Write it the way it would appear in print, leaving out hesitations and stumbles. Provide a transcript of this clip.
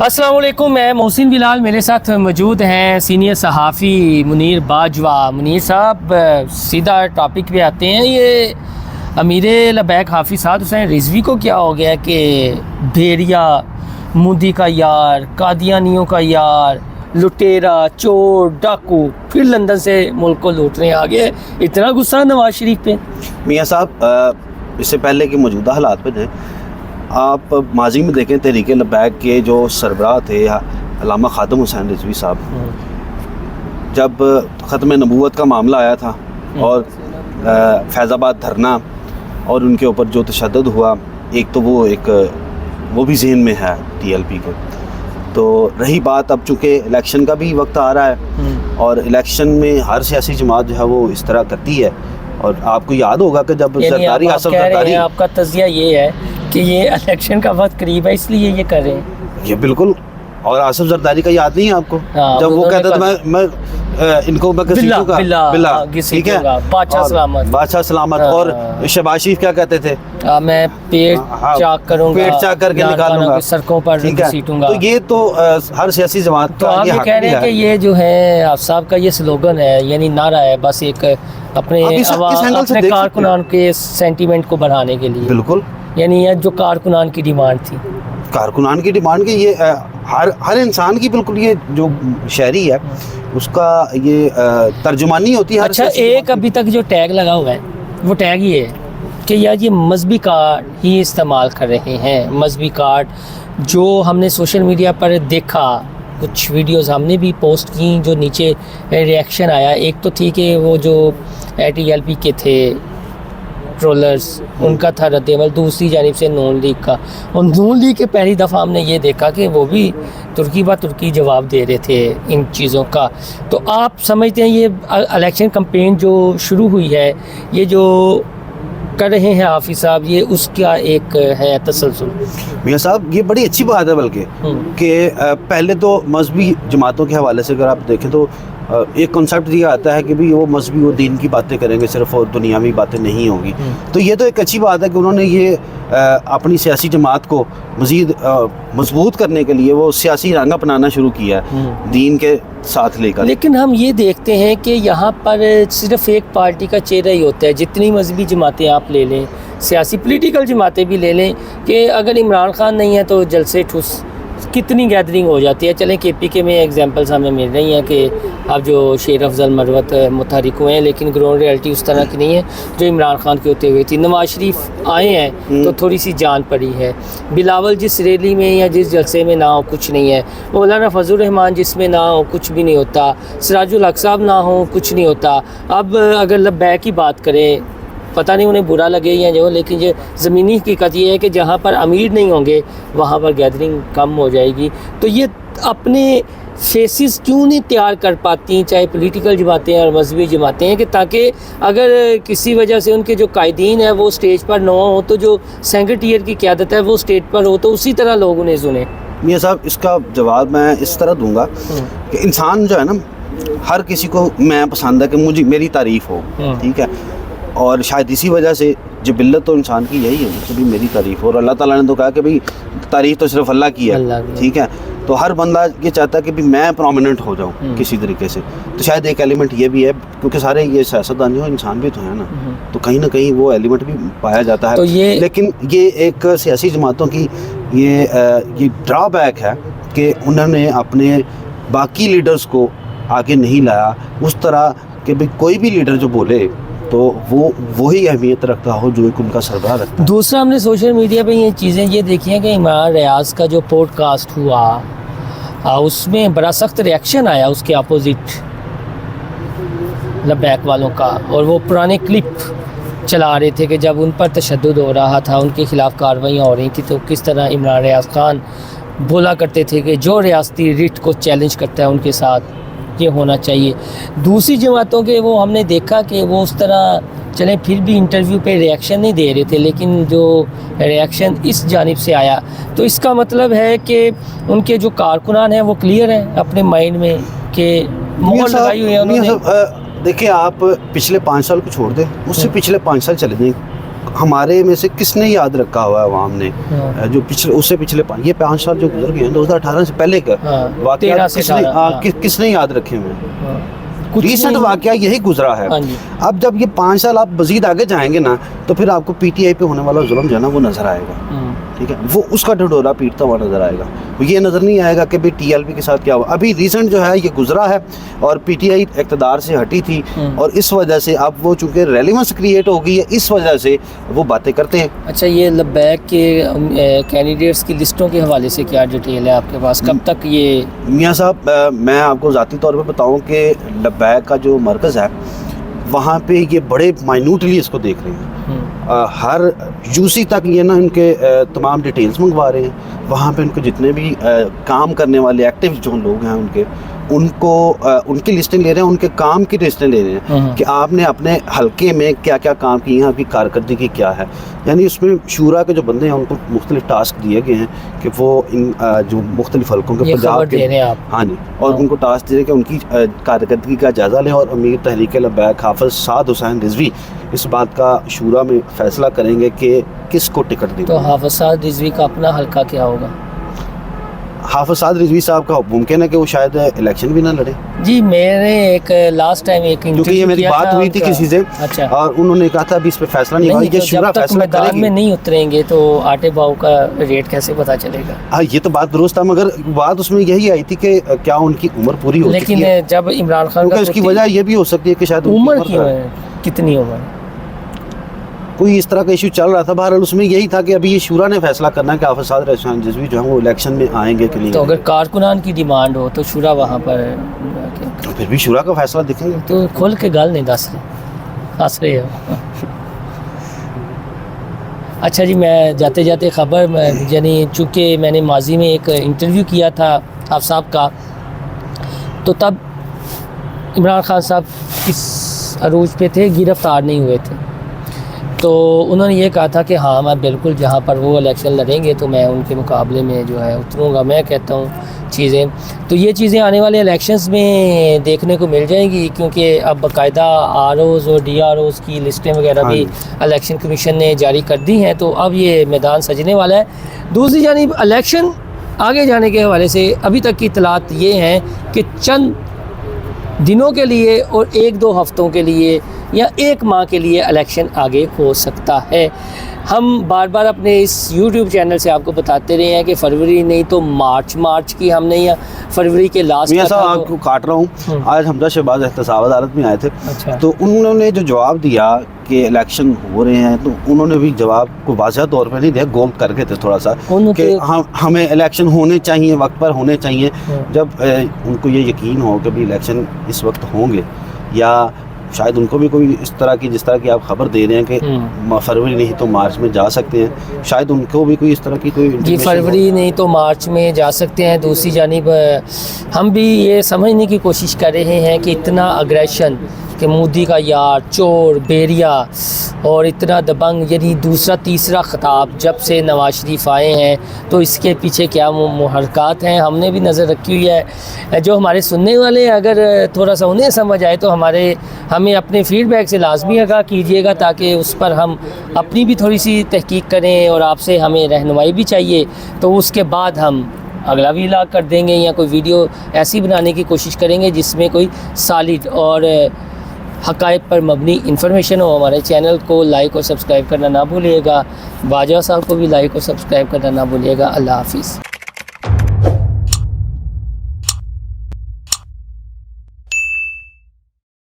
السلام علیکم، میں محسن بلال، میرے ساتھ موجود ہیں سینئر صحافی منیر باجوہ۔ منیر صاحب، سیدھا ٹاپک پہ آتے ہیں۔ یہ امیر لبیک حافظ سعد حسین رضوی کو کیا ہو گیا کہ بھیڑیا، مودی کا یار، قادیانیوں کا یار، لٹیرا، چور، ڈاکو، پھر لندن سے ملک کو لوٹنے آ گئے؟ اتنا غصہ نواز شریف پہ؟ میاں صاحب، اس سے پہلے کہ موجودہ حالات پہ جائیں، آپ ماضی میں دیکھیں تحریک لبیک کے جو سربراہ تھے علامہ خادم حسین رضوی صاحب، جب ختم نبوت کا معاملہ آیا تھا اور فیض آباد دھرنا اور ان کے اوپر جو تشدد ہوا، ایک تو وہ بھی ذہن میں ہے ٹی ایل پی کو۔ تو رہی بات، اب چونکہ الیکشن کا بھی وقت آ رہا ہے اور الیکشن میں ہر سیاسی جماعت جو ہے وہ اس طرح کرتی ہے، اور آپ کو یاد ہوگا کہ جب زرداری آصف زرداری، آپ کا تجزیہ یہ ہے کہ یہ الیکشن کا وقت قریب ہے اس لیے یہ کر رہے ہیں؟ یہ بالکل، اور آصف زرداری کا یاد نہیں ہے آپ کو؟ جب وہ کہتا تھا میں ان کو میں گھسیٹوں گا، بلا، ٹھیک ہے، بادشاہ سلامت، اور شہباز شریف کیا کہتے تھے؟ میں پیٹ چاک کروں گا، پیٹ چاک کر کے نکالوں گا، سڑکوں پر گھسیٹوں گا۔ تو یہ تو ہر سیاسی جماعت تو کا آپ یہ کہہ رہے ہیں کہ یہ جو ہے آپ صاحب کا یہ سلوگن ہے، یعنی نعرہ ہے، بس ایک اپنے کارکنان کے سینٹیمنٹ کو بڑھانے کے لیے؟ بالکل، یعنی یہ جو کارکنان کی ڈیمانڈ تھی، کارکنان کی ڈیمانڈ کی، یہ ہر انسان کی بالکل، یہ جو شہری ہے اس کا یہ ترجمانی ہوتی ہے۔ اچھا، ایک ابھی تک جو ٹیگ لگا ہوا ہے وہ ٹیگ یہ ہے کہ یار یہ مذہبی کارڈ ہی استعمال کر رہے ہیں۔ مذہبی کارڈ جو ہم نے سوشل میڈیا پر دیکھا، کچھ ویڈیوز ہم نے بھی پوسٹ کی جو نیچے ریئیکشن آیا، ایک تو تھی کہ وہ جو ٹی ایل پی کے تھے ٹرولرز، ان کا تھا رد عمل، دوسری جانب سے نون لیگ کا، اور نون لیگ کے پہلی دفعہ ہم نے یہ دیکھا کہ وہ بھی ترکی با ترکی جواب دے رہے تھے ان چیزوں کا۔ تو آپ سمجھتے ہیں یہ الیکشن کمپین جو شروع ہوئی ہے، یہ جو کر رہے ہیں حافظ صاحب، یہ اس کا ایک ہے تسلسل؟ میاں صاحب، یہ بڑی اچھی بات ہے، بلکہ کہ پہلے تو مذہبی جماعتوں کے حوالے سے اگر آپ دیکھیں تو ایک کنسیپٹ یہ آتا ہے کہ بھی وہ مذہبی و دین کی باتیں کریں گے صرف، اور دنیاوی باتیں نہیں ہوں گی۔ تو یہ تو ایک اچھی بات ہے کہ انہوں نے یہ اپنی سیاسی جماعت کو مزید مضبوط کرنے کے لیے وہ سیاسی رنگ اپنانا شروع کیا ہے دین کے ساتھ لے کر۔ لیکن ہم یہ دیکھتے ہیں کہ یہاں پر صرف ایک پارٹی کا چہرہ ہی ہوتا ہے، جتنی مذہبی جماعتیں آپ لے لیں، سیاسی پولیٹیکل جماعتیں بھی لے لیں، کہ اگر عمران خان نہیں ہے تو جلسے ٹھوس کتنی گیدرنگ ہو جاتی ہے۔ چلیں کے پی کے میں ایگزامپلس ہمیں مل رہی ہیں کہ اب جو شیر افضل مروت متحرک ہوئے ہیں، لیکن گراؤنڈ ریئلٹی اس طرح کی نہیں ہے جو عمران خان کے ہوتے ہوئے تھی۔ نواز شریف آئے ہیں تو تھوڑی سی جان پڑی ہے، بلاول جس ریلی میں یا جس جلسے میں نہ ہو کچھ نہیں ہے، مولانا فضل الرحمان جس میں نہ ہو کچھ بھی نہیں ہوتا، سراج الحق صاحب نہ ہو کچھ نہیں ہوتا۔ اب اگر لبیک کی بات کریں، پتہ نہیں انہیں برا لگے یا جو، لیکن یہ زمینی حقیقت یہ ہے کہ جہاں پر امیر نہیں ہوں گے وہاں پر گیدرنگ کم ہو جائے گی۔ تو یہ اپنے فیسز کیوں نہیں تیار کر پاتی، چاہے پولیٹیکل جماعتیں اور مذہبی جماعتیں ہیں، کہ تاکہ اگر کسی وجہ سے ان کے جو قائدین ہیں وہ اسٹیج پر نہ ہوں تو جو سینکرڈ ٹیئر کی قیادت ہے وہ اسٹیج پر ہو، تو اسی طرح لوگ انہیں سنیں۔ میاں صاحب، اس کا جواب میں اس طرح دوں گا کہ انسان جو ہے نا، ہر کسی کو میں پسند ہے کہ مجھے میری تعریف ہو، ٹھیک ہے، اور شاید اسی وجہ سے جبلت تو انسان کی یہی ہے کہ بھی میری تعریف ہو، اور اللہ تعالیٰ نے تو کہا کہ بھائی تعریف تو صرف اللہ کی ہے، ٹھیک ہے۔ تو ہر بندہ یہ چاہتا ہے کہ بھی میں پرومیننٹ ہو جاؤں کسی طریقے سے۔ تو شاید ایک ایلیمنٹ یہ بھی ہے، کیونکہ سارے یہ سیاستدان جو انسان بھی تو ہیں نا، تو کہیں نہ کہیں وہ ایلیمنٹ بھی پایا جاتا ہے۔ لیکن یہ ایک سیاسی جماعتوں کی یہ ڈرا بیک ہے کہ انہوں نے اپنے باقی لیڈرز کو آگے نہیں لایا اس طرح کہ بھی کوئی بھی لیڈر جو بولے تو وہ وہی اہمیت رکھتا ہو جو ایک ان کا سربراہ رکھتا ہے۔ دوسرا، ہم نے سوشل میڈیا پہ یہ چیزیں یہ دیکھی ہیں کہ عمران ریاض کا جو پوڈ کاسٹ ہوا اس میں بڑا سخت ریئیکشن آیا اس کے اپوزٹ لبیک والوں کا، اور وہ پرانے کلپ چلا رہے تھے کہ جب ان پر تشدد ہو رہا تھا، ان کے خلاف کارروائیاں ہو رہی تھیں، تو کس طرح عمران ریاض خان بولا کرتے تھے کہ جو ریاستی ریٹ کو چیلنج کرتا ہے ان کے ساتھ یہ ہونا چاہیے۔ دوسری جماعتوں کے وہ ہم نے دیکھا کہ وہ اس طرح چلیں پھر بھی انٹرویو پہ ریئیکشن نہیں دے رہے تھے، لیکن جو ریئیکشن اس جانب سے آیا تو اس کا مطلب ہے کہ ان کے جو کارکنان ہیں وہ کلیئر ہیں اپنے مائنڈ میں کہ مہر لگائی ہوئی ہے انہوں نے۔ دیکھیں، آپ پچھلے 5 سال کو چھوڑ دیں، اس سے پچھلے 5 سال چلے جائیں، ہمارے میں سے کس نے یاد رکھا ہوا ہے عوام نے جو پچھلے اس سے پچھلے یہ 5 سال جو گزر گئے ہیں 2018 سے پہلے کا واقعات کس نے یاد رکھے ہوئے؟ ریسنٹ واقعہ یہی گزرا ہے. اب جب یہ 5 سال آپ مزید آگے جائیں گے نا تو پھر آپ کو پی ٹی آئی پہ ہونے والا ظلم جو ہے نا وہ نظر آئے گا, ٹھیک ہے, وہ اس کا ڈھڈورا پیٹتا ہوا نظر آئے گا. یہ نظر نہیں آئے گا کہ بھائی ٹی ایل پی کے ساتھ کیا ہوا. ابھی ریسنٹ جو ہے یہ گزرا ہے اور پی ٹی آئی اقتدار سے ہٹی تھی اور اس وجہ سے اب وہ چونکہ ریلیونس کریٹ ہو گئی ہے اس وجہ سے وہ باتیں کرتے ہیں. اچھا, یہ لبیک کے کینڈیڈیٹس کی لسٹوں کے حوالے سے کیا ڈیٹیل ہے آپ کے پاس؟ کب تک یہ میاں صاحب میں آپ کو ذاتی طور پہ بتاؤں کہ لبیک کا جو مرکز ہے وہاں پہ یہ بڑے مائنوٹلی اس کو دیکھ رہے ہیں. ہر یوسی تک یہ نا ان کے تمام ڈیٹیلز منگوا رہے ہیں. وہاں پہ ان کے جتنے بھی کام کرنے والے ایکٹیو جو لوگ ہیں ان کی لسٹیں لے رہے ہیں, ان کے کام کی لسٹیں لے رہے ہیں کہ آپ نے اپنے حلقے میں کیا کیا کام کیے ہیں, آپ کی کارکردگی کیا ہے. یعنی اس میں شورا کے جو بندے ہیں ان کو مختلف ٹاسک دیے گئے ہیں کہ وہ ان جو مختلف حلقوں کے پنجاب کے ہاں جی اور ان کو ٹاسک دے رہے ہیں کہ ان کی کارکردگی کا جائزہ لیں. اور امیر تحریک لبیک حافظ سعد حسین رضوی اس بات کا شورا میں فیصلہ کریں گے کہ کس کو ٹکٹ دیں. تو حافظ سعد رضوی کا اپنا حلقہ کیا ہوگا؟ حافظ سعد رضوی صاحب کا ممکن ہے کہ وہ شاید الیکشن بھی نہ لڑے. جی میں نے ایک لاسٹ ٹائم ایک کیونکہ یہ میری بات ہوئی تھی کسی سے اور انہوں نے کہا تھا ابھی اس پہ فیصلہ نہیں ہوا, یہ شورا فیصلہ کرے گی. میں نہیں اتریں گے تو آٹے باؤ کا ریٹ کیسے پتہ چلے گا؟ ہاں یہ تو بات درست ہے, مگر بات اس میں یہی آئی تھی کہ کیا ان کی عمر پوری ہو چکی ہے. لیکن جب عمران خان کا اس کی وجہ یہ بھی ہو سکتی ہے کہ شاید عمر کتنی عمر کوئی اس طرح کا ایشو چل رہا تھا. بہرحال اس میں یہی تھا کہ ابھی یہ شورا نے فیصلہ کرنا ہے کہ حافظ سعد حسین رضوی جو ہیں وہ الیکشن میں آئیں گے کہ نہیں. تو اگر کارکنان کی ڈیمانڈ ہو تو شورا وہاں پر پھر بھی شورا کا فیصلہ دکھیں گے. تو کھول کے گل نہیں دس رہے ہو. اچھا جی, میں جاتے جاتے خبر یعنی چونکہ میں نے ماضی میں ایک انٹرویو کیا تھا آپ صاحب کا, تو تب عمران خان صاحب کس عروج پہ تھے, گرفتار نہیں ہوئے تھے. تو انہوں نے یہ کہا تھا کہ ہاں میں بالکل جہاں پر وہ الیکشن لڑیں گے تو میں ان کے مقابلے میں جو ہے اتروں گا. میں کہتا ہوں چیزیں تو یہ چیزیں آنے والے الیکشنز میں دیکھنے کو مل جائیں گی, کیونکہ اب باقاعدہ آر اوز اور ڈی آر اوز کی لسٹیں وغیرہ بھی الیکشن کمیشن نے جاری کر دی ہیں. تو اب یہ میدان سجنے والا ہے. دوسری جانب الیکشن آگے جانے کے حوالے سے ابھی تک کی اطلاعات یہ ہیں کہ چند دنوں کے لیے اور 1-2 ہفتوں کے لیے یا 1 ماہ کے لیے الیکشن آگے ہو سکتا ہے. ہم بار بار اپنے اس یوٹیوب چینل سے آپ کو بتاتے رہے ہیں کہ فروری نہیں تو مارچ کی ہم نے یا فروری کے لاسٹ میں آپ کو کاٹ رہا ہوں. آج حمزہ شہباز احتساب عدالت میں آئے تھے. تو انہوں نے جو جواب دیا کہ الیکشن ہو رہے ہیں تو انہوں نے بھی جواب کو واضح طور پہ نہیں دیا, گول کر کے تھے تھوڑا سا کہ ہمیں الیکشن ہونے چاہیے, وقت پر ہونے چاہیے. جب ان کو یہ یقین ہو کہ بھی الیکشن اس وقت ہوں گے یا شاید ان کو بھی کوئی اس طرح کی جس طرح کی آپ خبر دے رہے ہیں کہ فروری نہیں تو مارچ میں جا سکتے ہیں, شاید ان کو بھی کوئی اس طرح کی کوئی جی فروری نہیں تو مارچ میں جا سکتے ہیں. دوسری جانب ہم بھی یہ سمجھنے کی کوشش کر رہے ہیں کہ اتنا اگریشن کہ مودی کا یار, چور, بیریا اور اتنا دبنگ, یعنی دوسرا تیسرا خطاب جب سے نواز شریف آئے ہیں تو اس کے پیچھے کیا محرکات ہیں ہم نے بھی نظر رکھی ہوئی ہے. جو ہمارے سننے والے ہیں اگر تھوڑا سا انہیں سمجھ آئے تو ہمیں اپنے فیڈ بیک سے لازمی آگاہ کیجیے گا تاکہ اس پر ہم اپنی بھی تھوڑی سی تحقیق کریں, اور آپ سے ہمیں رہنمائی بھی چاہیے. تو اس کے بعد ہم اگلا ویلاگ کر دیں گے یا کوئی ویڈیو ایسی بنانے کی کوشش کریں گے جس میں کوئی سالڈ اور حقائق پر مبنی انفارمیشن ہو. ہمارے چینل کو لائک اور سبسکرائب کرنا نہ بھولیے گا. باجوہ صاحب کو بھی لائک اور سبسکرائب کرنا نہ بھولیے گا. اللہ حافظ.